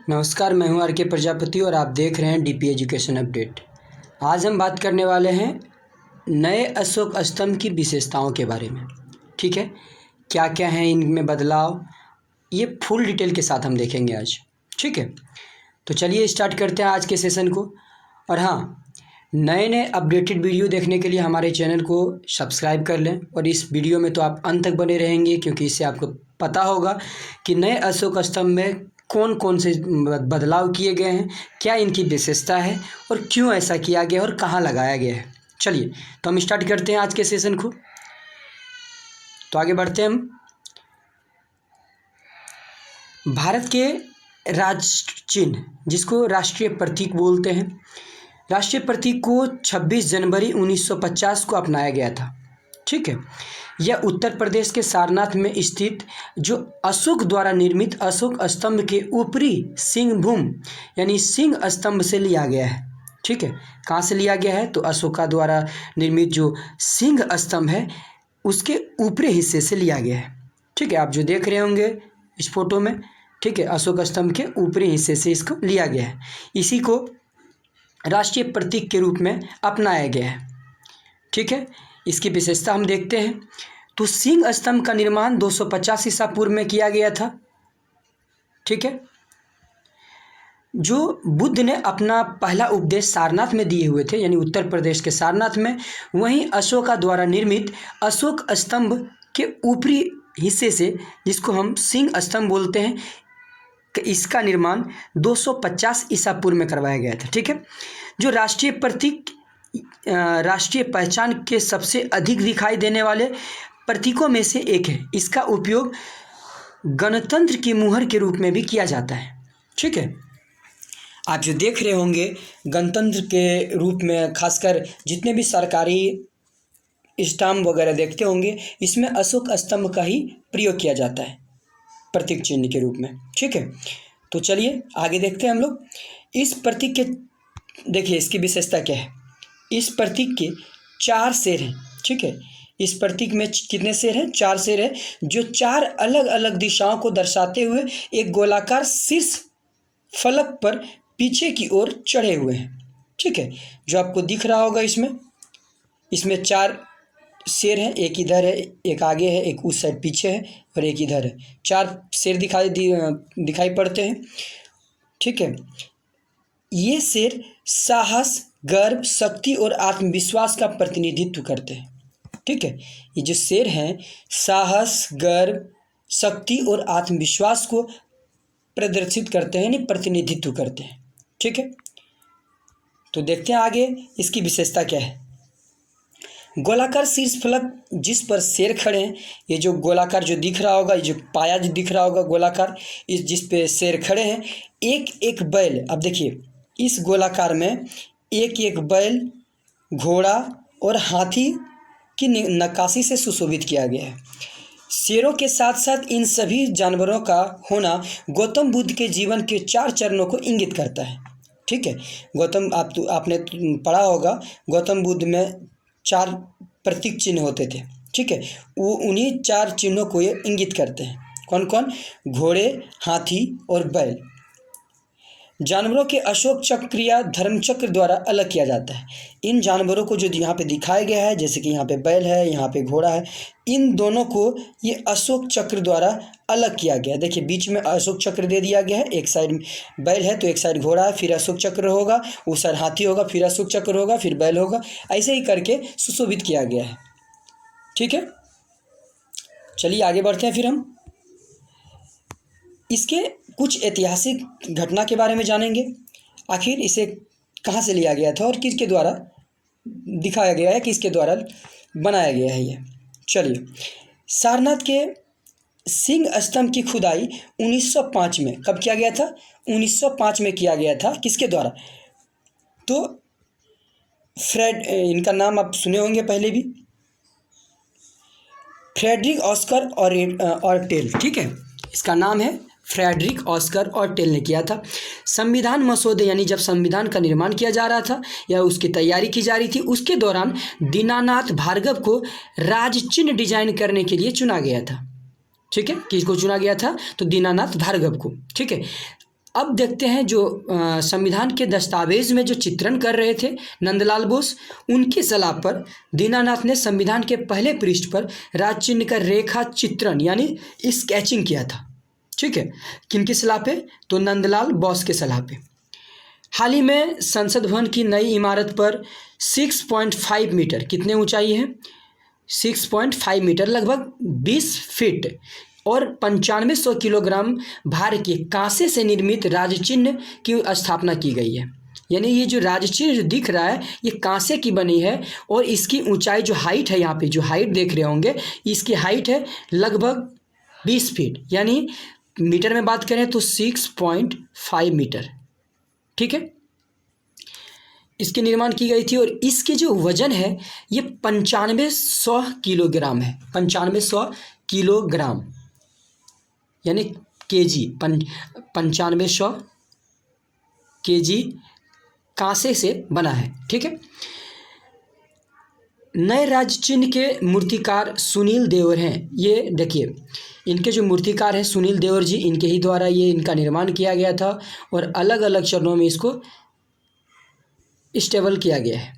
नमस्कार, मैं हूं आर के प्रजापति और आप देख रहे हैं डीपी एजुकेशन अपडेट। आज हम बात करने वाले हैं नए अशोक स्तंभ की विशेषताओं के बारे में। ठीक है, क्या क्या हैं इनमें बदलाव, ये फुल डिटेल के साथ हम देखेंगे आज। ठीक है, तो चलिए स्टार्ट करते हैं आज के सेशन को। और हाँ, नए अपडेटेड वीडियो देखने के लिए हमारे चैनल को सब्सक्राइब कर लें और इस वीडियो में तो आप अंत तक बने रहेंगे, क्योंकि इससे आपको पता होगा कि नए अशोक स्तंभ में कौन कौन से बदलाव किए गए हैं, क्या इनकी विशेषता है और क्यों ऐसा किया गया और कहाँ लगाया गया है। चलिए तो हम स्टार्ट करते हैं आज के सेशन को। तो आगे बढ़ते हैं हम। भारत के राष्ट्र चिन्ह, जिसको राष्ट्रीय प्रतीक बोलते हैं, राष्ट्रीय प्रतीक को 26 जनवरी 1950 को अपनाया गया था। ठीक है, यह उत्तर प्रदेश के सारनाथ में स्थित जो अशोक द्वारा निर्मित अशोक स्तंभ के ऊपरी सिंहभूम यानी सिंह स्तंभ से लिया गया है। ठीक है, कहाँ से लिया गया है? तो अशोका द्वारा निर्मित जो सिंह स्तंभ है उसके ऊपरी हिस्से से लिया गया है। ठीक है, आप जो देख रहे होंगे इस फोटो में, ठीक है, अशोक स्तंभ के ऊपरी हिस्से से इसको लिया गया है। इसी को राष्ट्रीय प्रतीक के रूप में अपनाया गया है। ठीक है, इसकी विशेषता हम देखते हैं। तो सिंह स्तंभ का निर्माण 250 ईसा पूर्व में किया गया था। ठीक है, जो बुद्ध ने अपना पहला उपदेश सारनाथ में दिए हुए थे, यानी उत्तर प्रदेश के सारनाथ में, वहीं अशोका द्वारा निर्मित अशोक स्तंभ के ऊपरी हिस्से से, जिसको हम सिंह स्तंभ बोलते हैं, इसका निर्माण 250 ईसा पूर्व में करवाया गया था। ठीक है, जो राष्ट्रीय प्रतीक राष्ट्रीय पहचान के सबसे अधिक दिखाई देने वाले प्रतीकों में से एक है। इसका उपयोग गणतंत्र की मुहर के रूप में भी किया जाता है। ठीक है, आप जो देख रहे होंगे गणतंत्र के रूप में, खासकर जितने भी सरकारी स्टाम्प वगैरह देखते होंगे, इसमें अशोक स्तंभ का ही प्रयोग किया जाता है प्रतीक चिन्ह के रूप में। ठीक है, तो चलिए आगे देखते हैं हम लोग। इस प्रतीक के देखिए इसकी विशेषता क्या है। इस प्रतीक के 4 सिर हैं। ठीक है, इस प्रतीक में कितने सिर हैं? 4 सिर है, जो 4 अलग अलग दिशाओं को दर्शाते हुए एक गोलाकार शीर्ष फलक पर पीछे की ओर चढ़े हुए हैं। ठीक है, जो आपको दिख रहा होगा इसमें 4 शेर हैं, एक इधर है, एक आगे है, एक उस साइड पीछे है और एक इधर है। 4 शेर दिखाई पड़ते हैं। ठीक है, ये शेर साहस, गर्व, शक्ति और आत्मविश्वास का प्रतिनिधित्व करते हैं। ठीक है, ये जो शेर हैं साहस, गर्व, शक्ति और आत्मविश्वास को प्रदर्शित करते हैं, यानी प्रतिनिधित्व करते हैं। ठीक है, तो देखते हैं आगे इसकी विशेषता क्या है। गोलाकार शीर्ष फलक जिस पर शेर खड़े हैं, ये जो गोलाकार जो दिख रहा होगा, ये जो पाया जो दिख रहा होगा गोलाकार, इस जिस पे शेर खड़े हैं, एक एक बैल, अब देखिए इस गोलाकार में एक एक बैल, घोड़ा और हाथी की नक्काशी से सुशोभित किया गया है। शेरों के साथ साथ इन सभी जानवरों का होना गौतम बुद्ध के जीवन के 4 चरणों को इंगित करता है। ठीक है, आपने पढ़ा होगा गौतम बुद्ध में 4 प्रतीक चिन्ह होते थे। ठीक है, वो उन्हीं 4 चिन्हों को ये इंगित करते हैं। कौन कौन? घोड़े, हाथी और बैल। जानवरों के अशोक चक्र या धर्म चक्र द्वारा अलग किया जाता है। इन जानवरों को जो यहाँ पे दिखाया गया है, जैसे कि यहाँ पे बैल है, यहाँ पे घोड़ा है, इन दोनों को ये अशोक चक्र द्वारा अलग किया गया है। देखिए बीच में अशोक चक्र दे दिया गया है, एक साइड बैल है तो एक साइड घोड़ा है, फिर अशोक चक्र होगा, उस साइड हाथी होगा, फिर अशोक चक्र होगा, फिर बैल होगा, ऐसे ही करके सुशोभित किया गया है। ठीक है, चलिए आगे बढ़ते हैं। फिर हम इसके कुछ ऐतिहासिक घटना के बारे में जानेंगे। आखिर इसे कहाँ से लिया गया था और किसके द्वारा दिखाया गया है, किसके द्वारा बनाया गया है ये। चलिए, सारनाथ के सिंह स्तंभ की खुदाई 1905 में कब किया गया था? 1905 में किया गया था। किसके द्वारा? तो इनका नाम आप सुने होंगे पहले भी, फ्रेडरिक ऑस्कर और टेल। ठीक है, इसका नाम है फ्रेडरिक ऑस्कर और टेल ने किया था। संविधान मसौदे, यानी जब संविधान का निर्माण किया जा रहा था या उसकी तैयारी की जा रही थी, उसके दौरान दीनानाथ भार्गव को राज चिन्ह डिजाइन करने के लिए चुना गया था। ठीक है, किसको चुना गया था? तो दीनानाथ भार्गव को। ठीक है, अब देखते हैं जो संविधान के दस्तावेज में जो चित्रण कर रहे थे नंदलाल बोस, उनकी सलाह पर दीनानाथ ने संविधान के पहले पृष्ठ पर राज चिन्ह का रेखा चित्रण यानी स्केचिंग किया था। ठीक है, किनकी सलाह पे? तो नंदलाल बोस के सलाह पे। हाल ही में संसद भवन की नई इमारत पर 6.5 मीटर, कितने ऊंचाई है? 6.5 मीटर, लगभग 20 फीट और 9500 किलोग्राम भार के कांसे से निर्मित राजचिन्ह की स्थापना की गई है। यानी ये जो राजचिन्ह जो दिख रहा है ये कांसे की बनी है और इसकी ऊंचाई जो हाइट है, यहाँ पे जो हाइट देख रहे होंगे, इसकी हाइट है लगभग 20 फीट, यानी मीटर में बात करें तो 6.5 मीटर। ठीक है, इसके निर्माण की गई थी और इसके जो वजन है ये 9500 किलोग्राम है। 9500 किलोग्राम यानी केजी, 9500 केजी कांसे से बना है। ठीक है, नए राज्य चिन्ह के मूर्तिकार सुनील देवर हैं। ये देखिए, इनके जो मूर्तिकार हैं सुनील देवर जी, इनके ही द्वारा ये इनका निर्माण किया गया था और अलग अलग चरणों में इसको स्टेबल किया गया है।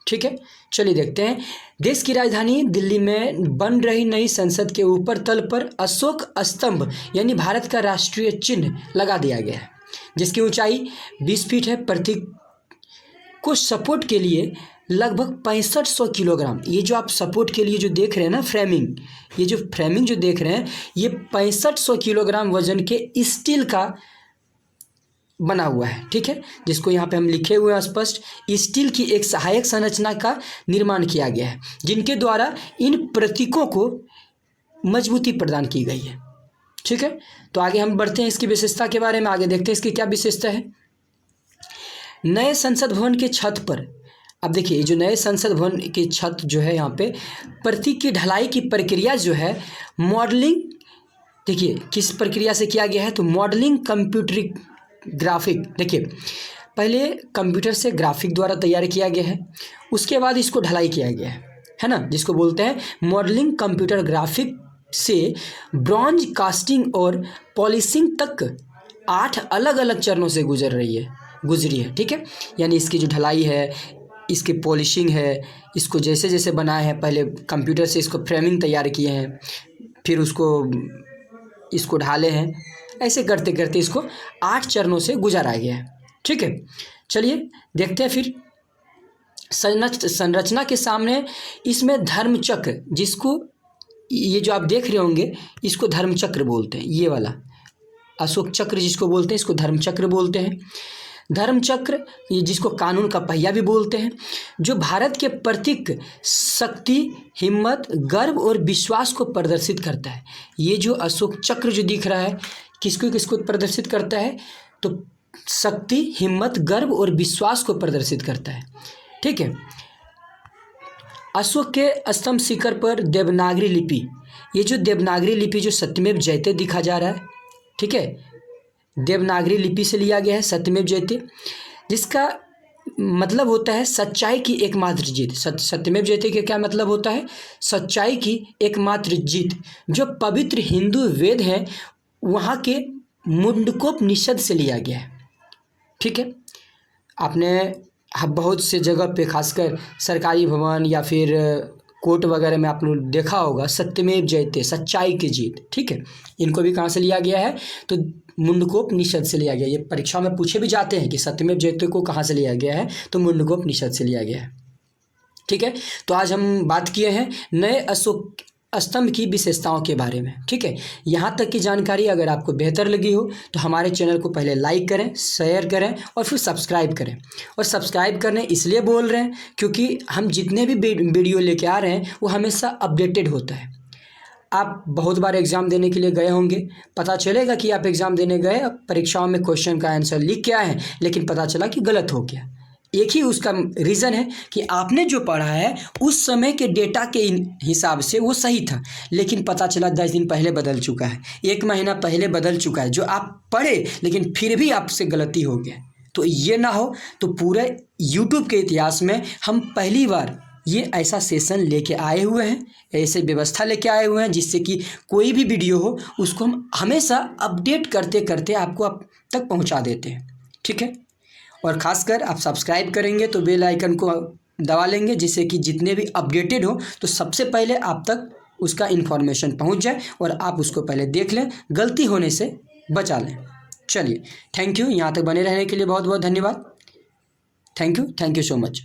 ठीक है, चलिए देखते हैं। देश की राजधानी दिल्ली में बन रही नई संसद के ऊपर तल पर अशोक स्तंभ यानी भारत का राष्ट्रीय चिन्ह लगा दिया गया है, जिसकी ऊंचाई 20 फीट है। प्रतीक को सपोर्ट के लिए लगभग 6500 किलोग्राम, ये जो आप सपोर्ट के लिए जो देख रहे हैं ना फ्रेमिंग, ये जो फ्रेमिंग जो देख रहे हैं ये 6500 किलोग्राम वजन के स्टील का बना हुआ है। ठीक है, जिसको यहाँ पे हम लिखे हुए हैं स्पष्ट, स्टील की एक सहायक संरचना का निर्माण किया गया है, जिनके द्वारा इन प्रतीकों को मजबूती प्रदान की गई है। ठीक है, तो आगे हम बढ़ते हैं इसकी विशेषता के बारे में, आगे देखते हैं इसकी क्या विशेषता है। नए संसद भवन के छत पर, अब देखिए जो नए संसद भवन की छत जो है यहाँ पे प्रतीक की ढलाई की प्रक्रिया जो है मॉडलिंग, देखिए किस प्रक्रिया से किया गया है, तो मॉडलिंग कंप्यूटरिक ग्राफिक, देखिए पहले कंप्यूटर से ग्राफिक द्वारा तैयार किया गया है, उसके बाद इसको ढलाई किया गया है ना, जिसको बोलते हैं मॉडलिंग कंप्यूटर ग्राफिक से ब्रॉन्ज कास्टिंग और पॉलिशिंग तक 8 अलग अलग चरणों से गुजरी है। ठीक है, यानी इसकी जो ढलाई है, इसकी पॉलिशिंग है, इसको जैसे जैसे बनाए हैं, पहले कंप्यूटर से इसको फ्रेमिंग तैयार किए हैं, फिर इसको ढाले हैं, ऐसे करते करते इसको 8 चरणों से गुजारा गया है। ठीक है, चलिए देखते हैं फिर संरचना के सामने इसमें धर्मचक्र, जिसको ये जो आप देख रहे होंगे इसको धर्मचक्र बोलते हैं, ये वाला अशोक चक्र जिसको बोलते हैं इसको धर्मचक्र बोलते हैं। धर्मचक्र ये जिसको कानून का पहिया भी बोलते हैं, जो भारत के प्रतीक शक्ति, हिम्मत, गर्व और विश्वास को प्रदर्शित करता है। ये जो अशोक चक्र जो दिख रहा है किसको किसको प्रदर्शित करता है, तो शक्ति, हिम्मत, गर्व और विश्वास को प्रदर्शित करता है। ठीक है, अशोक के स्तंभ शिखर पर देवनागरी लिपि, ये जो देवनागरी लिपि जो सत्यमेव जयते दिखा जा रहा है, ठीक है, देवनागरी लिपि से लिया गया है सत्यमेव जयते, जिसका मतलब होता है सच्चाई की एकमात्र जीत। सत्यमेव जयते का क्या मतलब होता है? सच्चाई की एकमात्र जीत। जो पवित्र हिंदू वेद हैं वहाँ के मुंडकोपनिषद से लिया गया है। ठीक है, आपने बहुत से जगह पे खासकर सरकारी भवन या फिर कोर्ट वगैरह में आप लोग देखा होगा सत्यमेव जयते, सच्चाई की जीत। ठीक है, इनको भी कहाँ से लिया गया है, तो मुंडकोपनिषद से लिया गया। ये परीक्षा में पूछे भी जाते हैं कि सत्यमेव जयते को कहाँ से लिया गया है, तो मुंडकोपनिषद से लिया गया है। ठीक है, तो आज हम बात किए हैं नए अशोक स्तंभ की विशेषताओं के बारे में। ठीक है, यहाँ तक की जानकारी अगर आपको बेहतर लगी हो तो हमारे चैनल को पहले लाइक करें, शेयर करें और फिर सब्सक्राइब करें। और सब्सक्राइब करने इसलिए बोल रहे हैं क्योंकि हम जितने भी वीडियो लेके आ रहे हैं वो हमेशा अपडेटेड होता है। आप बहुत बार एग्ज़ाम देने के लिए गए होंगे, पता चलेगा कि आप एग्ज़ाम देने गए, परीक्षाओं में क्वेश्चन का आंसर लिख के आए हैं, लेकिन पता चला कि गलत हो गया। एक ही उसका रीज़न है कि आपने जो पढ़ा है उस समय के डेटा के हिसाब से वो सही था, लेकिन पता चला 10 दिन पहले बदल चुका है, 1 महीना पहले बदल चुका है। जो आप पढ़े लेकिन फिर भी आपसे गलती हो गया। तो ये ना हो, तो पूरे YouTube के इतिहास में हम पहली बार ये ऐसा सेशन लेके आए हुए हैं, ऐसे व्यवस्था लेके आए हुए हैं जिससे कि कोई भी वीडियो हो उसको हम हमेशा अपडेट करते करते आपको अब तक पहुंचा देते हैं। ठीक है, और ख़ासकर आप सब्सक्राइब करेंगे तो बेल आइकन को दबा लेंगे जिससे कि जितने भी अपडेटेड हो तो सबसे पहले आप तक उसका इन्फॉर्मेशन पहुंच जाए और आप उसको पहले देख लें, गलती होने से बचा लें। चलिए, थैंक यू, यहाँ तक बने रहने के लिए बहुत बहुत धन्यवाद। Thank you so much.